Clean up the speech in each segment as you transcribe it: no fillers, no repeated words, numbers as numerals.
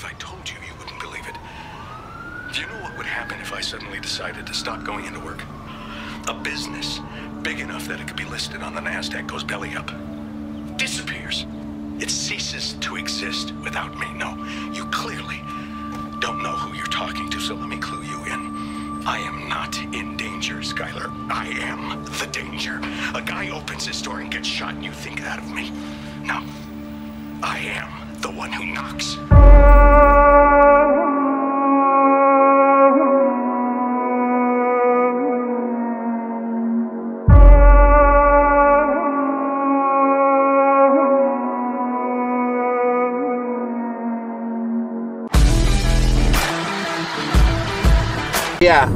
If I told you, you wouldn't believe it. Do you know what would happen if I suddenly decided to stop going into work? A business big enough that it could be listed on the NASDAQ goes belly up. Disappears. It ceases to exist without me. No, you clearly don't know who you're talking to, so let me clue you in. I am not in danger, Skylar. I am the danger. A guy opens his door and gets shot, and you think that of me? No. I am the one who knocks. Yeah,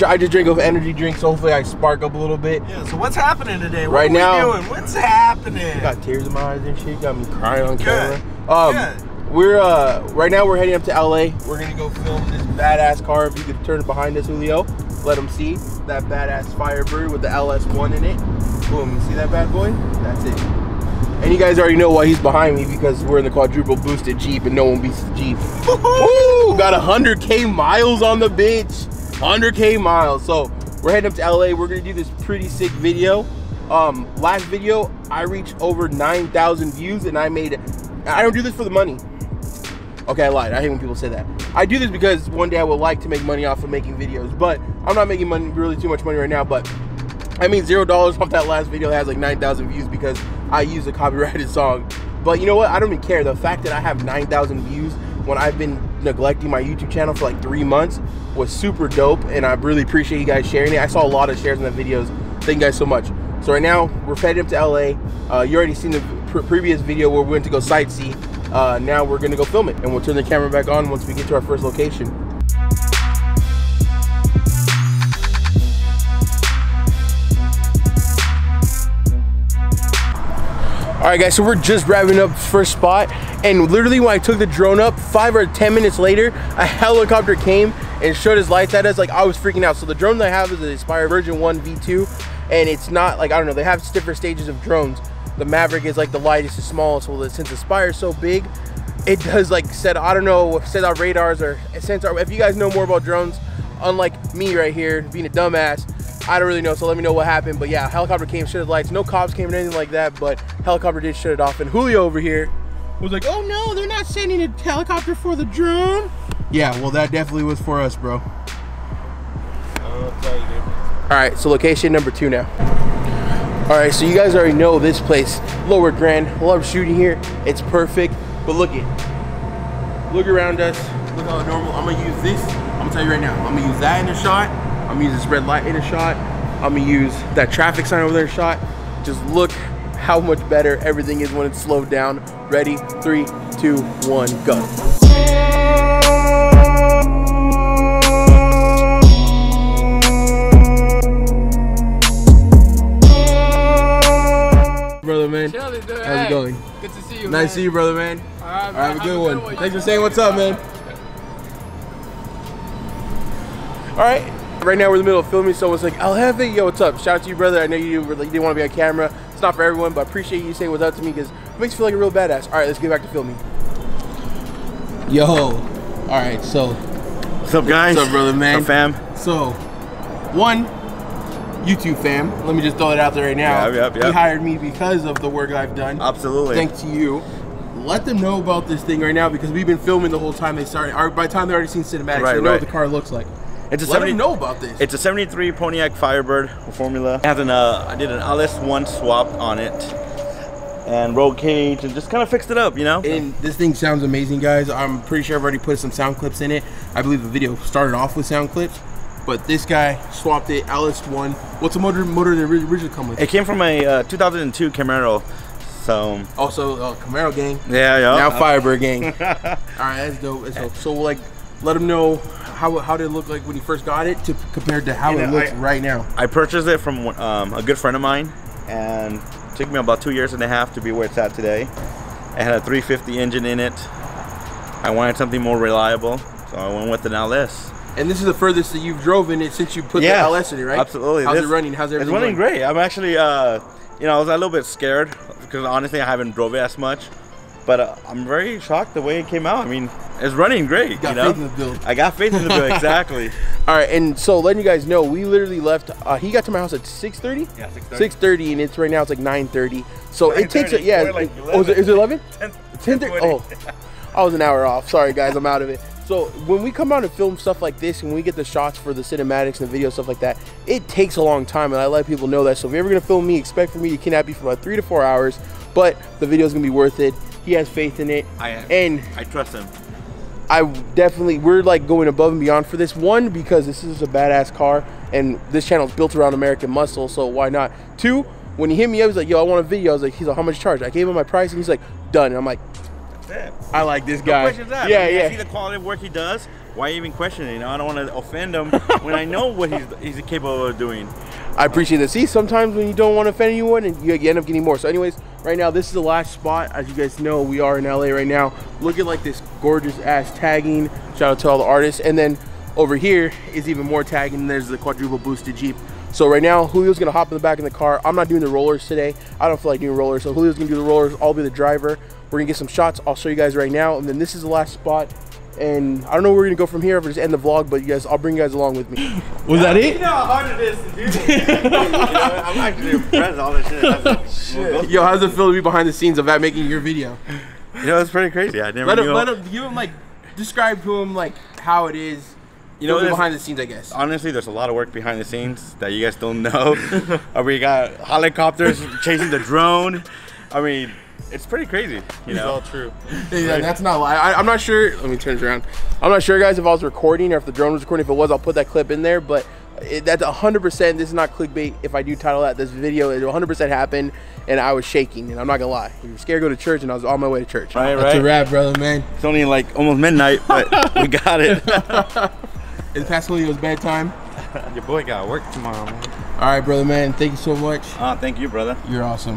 I just drink an energy drink, so hopefully I spark up a little bit. Yeah, so what's happening today? What right are we now, doing? What's happening? Got tears in my eyes and shit, got me crying on Good. camera. We're right now we're heading up to LA. We're gonna go film this badass car. If you could turn it behind us, Julio, let them see that badass FireBird with the LS1 in it. Boom, you see that bad boy? That's it. And you guys already know why he's behind me, because we're in the quadruple boosted Jeep and no one beats the Jeep. Woo! Got 100K miles on the bitch. 100K miles. So we're heading up to LA. We're gonna do this pretty sick video. Last video I reached over 9,000 views, and I don't do this for the money. Okay, I lied. I hate when people say that. I do this because one day I would like to make money off of making videos, but I'm not making money, really too much money right now. But I mean, $0 off that last video that has like 9,000 views because I used a copyrighted song. But you know what? I don't even care. The fact that I have 9,000 views when I've been neglecting my YouTube channel for like 3 months was super dope, and I really appreciate you guys sharing it. I saw a lot of shares in the videos. Thank you guys so much. So right now we're heading up to LA. You already seen the previous video where we went to go sightsee. Now we're gonna go film it, and we'll turn the camera back on once we get to our first location. All right, guys, so we're just wrapping up first spot, and literally when I took the drone up, 5 or 10 minutes later, a helicopter came and showed his lights at us. Like, I was freaking out. So the drone that I have is the Aspire Version 1 V2, and it's not like, I don't know, they have different stages of drones. The Maverick is like the lightest, the smallest. Well, since Aspire is so big, it does like set, I don't know, set out radars or sensor. If you guys know more about drones, unlike me right here being a dumbass, I don't really know, so let me know what happened. But yeah, helicopter came, shut his lights. No cops came or anything like that, but helicopter did shut it off. And Julio over here was like, oh no, they're not sending a helicopter for the drone. Yeah, well, that definitely was for us, bro. I'll tell you, dude. All right, so location number 2 now. All right, so you guys already know this place, Lower Grand. Love shooting here. It's perfect. But look around us. Look how normal. I'm gonna use this. I'm gonna tell you right now. I'm gonna use that in the shot. I'm gonna use this red light in a shot. I'm gonna use that traffic sign over there in a shot. Just look how much better everything is when it's slowed down. Ready? 3, 2, 1, go. Brother, man. Chilling, dude. How's it going? Good to see you, Nice to see you, brother, man. All right, man. Have a good one. Thanks for saying what's up, man. All right. Right now we're in the middle of filming. Someone's like, I'll have it. Yo, what's up? Shout out to you, brother. I know you didn't want to be on camera. It's not for everyone, but I appreciate you saying what's up to me because it makes me feel like a real badass. All right, let's get back to filming. Yo. All right, so. What's up, guys? What's up, brother, man? What's up, fam? So, one, YouTube fam. Let me just throw it out there right now. Yep. He hired me because of the work I've done. Absolutely. Thanks to you. Let them know about this thing right now because we've been filming the whole time they started. By the time they already seen cinematics, they know what the car looks like. Let them know about this. It's a 73 Pontiac FireBird Formula. It has I did an LS1 swap on it and roll cage and just kind of fixed it up, you know? And this thing sounds amazing, guys. I'm pretty sure I've already put some sound clips in it. I believe the video started off with sound clips, but this guy swapped it, LS1. What's the motor did it originally come with? It came from a 2002 Camaro. So also Camaro gang. Yeah. Now FireBird gang. All right, that's dope. That's dope. So like, let them know how did it look like when you first got it compared to how it looks right now. I purchased it from a good friend of mine, and it took me about 2.5 years to be where it's at today. It had a 350 engine in it. I wanted something more reliable, so I went with an LS. And this is the furthest that you've drove in it since you put the LS in it, right? Absolutely. How's it running? How's everything It's running going? great. I'm actually, you know, I was a little bit scared because honestly I haven't drove it as much. But I'm very shocked the way it came out. I mean, it's running great. You Got know? faith in the build. I got faith in the build, exactly. All right, and so letting you guys know, we literally left. He got to my house at 6:30. Yeah, 6:30. 6:30, and it's right now. It's like 9:30. So it takes. 9:30, Yeah. like Oh, is it 11? 10:30. Oh, I was an hour off. Sorry, guys. I'm out of it. So when we come out and film stuff like this, and we get the shots for the cinematics and the video stuff like that, it takes a long time, and I let people know that. So if you're ever gonna film me, expect for me to kidnap you for about 3 to 4 hours, but the video is gonna be worth it. He has faith in it, and I trust him. we're like going above and beyond for this. One, because this is a badass car, and this channel is built around American muscle, so why not? Two, when he hit me up, he's like, yo, I want a video. I was like, he's like, how much you charge? I gave him my price, and he's like, done. And I'm like, I like this guy. No questions asked. Yeah, I mean, yeah. I see the quality of work he does. Why even question it? You know, I don't want to offend him when I know what he's capable of doing. I appreciate that. See, sometimes when you don't want to offend anyone, and you end up getting more. So anyways, right now, this is the last spot. As you guys know, we are in LA right now. Look at like this gorgeous ass tagging. Shout out to all the artists. And then over here is even more tagging. There's the quadruple boosted Jeep. So right now, Julio's gonna hop in the back of the car. I'm not doing the rollers today. I don't feel like doing rollers. So Julio's gonna do the rollers. I'll be the driver. We're gonna get some shots. I'll show you guys right now. And then this is the last spot. And I don't know where we're gonna go from here. If we just end the vlog, but you guys, I'll bring you guys along with me. Was that it? You know how hard it is to do this. You know, I'm actually impressed with all this shit. Yo, how's it feel to be behind the scenes of that making your video? You know, it's pretty crazy. I never knew. Let him, give him like, describe to him like how it is. You know, behind the scenes, I guess. Honestly, there's a lot of work behind the scenes that you guys don't know. We got helicopters chasing the drone. I mean, it's pretty crazy. You know, it's all true. Yeah, that's not a lie. I'm not sure. Let me turn it around. I'm not sure, guys, if I was recording or if the drone was recording. If it was, I'll put that clip in there. But that's 100%. This is not clickbait. If I do title that this video, it 100% happened, and I was shaking. And I'm not gonna lie. You were scared to go to church, and I was on my way to church. Right, That's a wrap, brother, man. It's only like almost midnight, but we got it. It's past Julio's bedtime. Your boy got work tomorrow, man. All right, brother, man. Thank you so much. Thank you, brother. You're awesome.